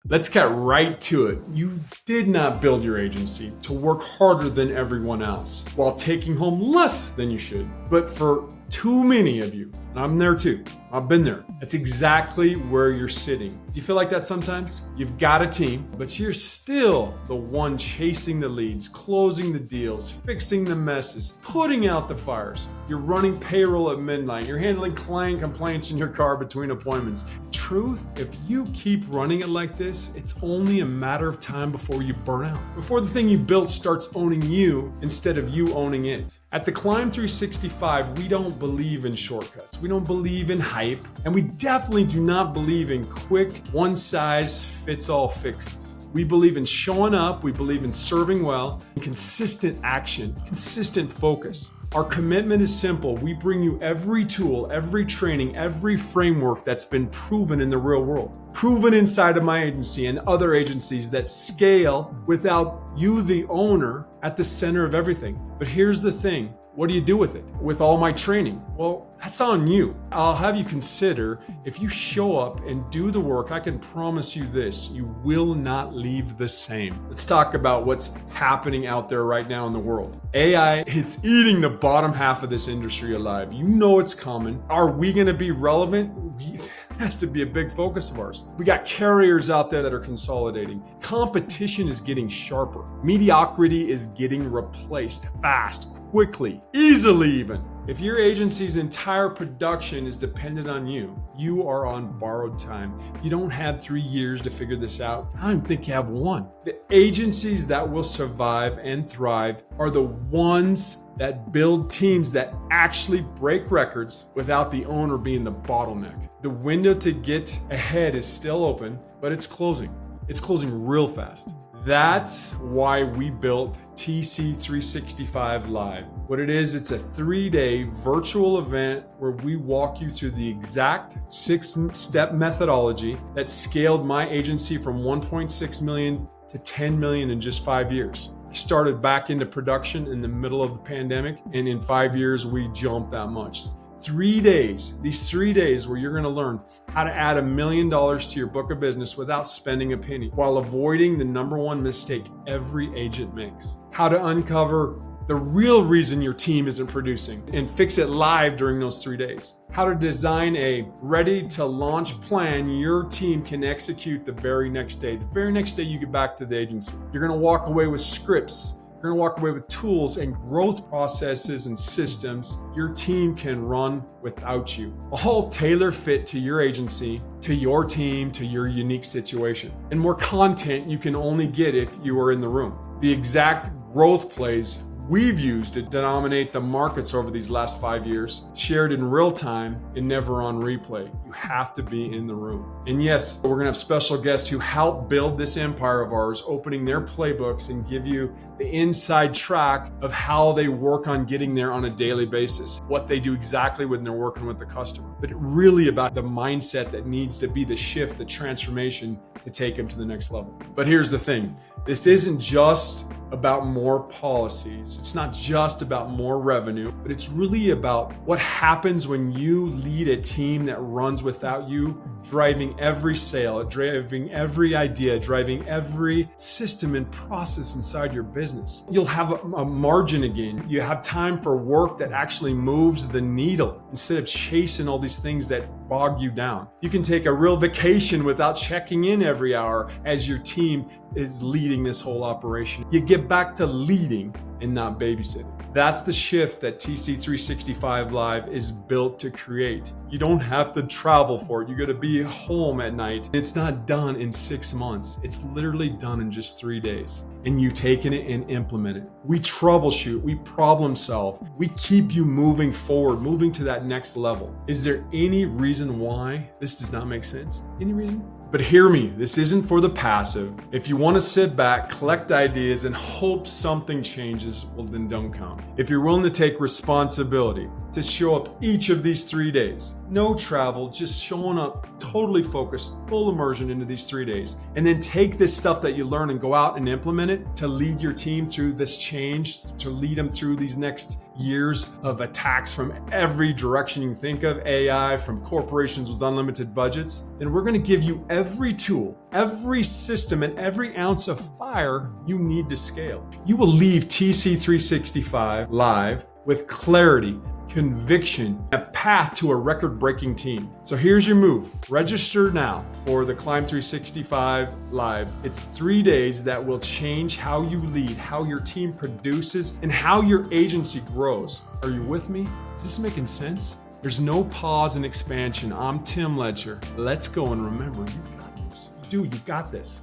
Let's get right to it. You did not build your agency to work harder than everyone else while taking home less than you should. But for too many of you, and I'm there too, I've been there, that's exactly where you're sitting. Do you feel like that sometimes? You've got a team, but you're still the one chasing the leads, closing the deals, fixing the messes, putting out the fires. You're running payroll at midnight. You're handling client complaints in your car between appointments. Truth, if you keep running it like this, it's only a matter of time before you burn out, before the thing you built starts owning you instead of you owning it. At the Climb 365, we don't believe in shortcuts. We don't believe in hype, and we definitely do not believe in quick, one-size-fits-all fixes. We believe in showing up, we believe in serving well, and consistent action, consistent focus. Our commitment is simple. We bring you every tool, every training, every framework that's been proven in the real world. Proven inside of my agency and other agencies that scale without you, the owner, at the center of everything. But here's the thing. What do you do with it? With all my training? Well, that's on you. I'll have you consider, if you show up and do the work, I can promise you this, you will not leave the same. Let's talk about what's happening out there right now in the world. AI, it's eating the bottom half of this industry alive. You know it's coming. Are we going to be relevant? It has to be a big focus of ours. We got carriers out there that are consolidating. Competition is getting sharper. Mediocrity is getting replaced fast, quickly, easily even. If your agency's entire production is dependent on you, you are on borrowed time. You don't have 3 years to figure this out. I don't think you have one. The agencies that will survive and thrive are the ones that build teams that actually break records without the owner being the bottleneck. The window to get ahead is still open, but it's closing. It's closing real fast. That's why we built TC365 Live. What it is, it's a 3-day virtual event where we walk you through the exact 6-step methodology that scaled my agency from 1.6 million to 10 million in just 5 years. I started back into production in the middle of the pandemic, and in 5 years, we jumped that much. 3 days, these 3 days where you're going to learn how to add $1 million to your book of business without spending a penny, while avoiding the number one mistake every agent makes. How to uncover the real reason your team isn't producing and fix it live during those 3 days. How to design a ready to launch plan your team can execute the very next day. The very next day you get back to the agency. You're going to walk away with scripts. You're going to walk away with tools and growth processes and systems your team can run without you. All tailor fit to your agency, to your team, to your unique situation. And more content you can only get if you are in the room. The exact growth plays we've used to dominate the markets over these last 5 years, shared in real time and never on replay. You have to be in the room. And yes, we're gonna have special guests who help build this empire of ours, opening their playbooks and give you the inside track of how they work on getting there on a daily basis, what they do exactly when they're working with the customer. But really about the mindset that needs to be the shift, the transformation to take them to the next level. But here's the thing. This isn't just about more policies. It's not just about more revenue, but it's really about what happens when you lead a team that runs without you, driving every sale, driving every idea, driving every system and process inside your business. You'll have a margin again. You have time for work that actually moves the needle instead of chasing all these things that bog you down. You can take a real vacation without checking in every hour as your team is leading this whole operation. You get back to leading and not babysitting. That's the shift that TC365 Live is built to create. You don't have to travel for it. You got to be home at night. It's not done in 6 months. It's literally done in just 3 days. And you taken it and implement it. We troubleshoot, we problem solve. We keep you moving forward, moving to that next level. Is there any reason why this does not make sense? Any reason? But hear me, this isn't for the passive. If you want to sit back, collect ideas, and hope something changes, well then don't come. If you're willing to take responsibility to show up each of these 3 days, no travel, just showing up totally focused, full immersion into these 3 days, and then take this stuff that you learn and go out and implement it to lead your team through this change, to lead them through these next years of attacks from every direction you can think of, AI, from corporations with unlimited budgets, then we're going to give you every tool, every system, and every ounce of fire you need to scale. You will leave TC365 live with clarity, conviction, a path to a record-breaking team. So here's your move. Register now for the Climb 365 Live. It's 3 days that will change how you lead, how your team produces, and how your agency grows. Are you with me? Is this making sense? There's no pause in expansion. I'm Tim Letcher. Let's go, and remember, you got this. You got this.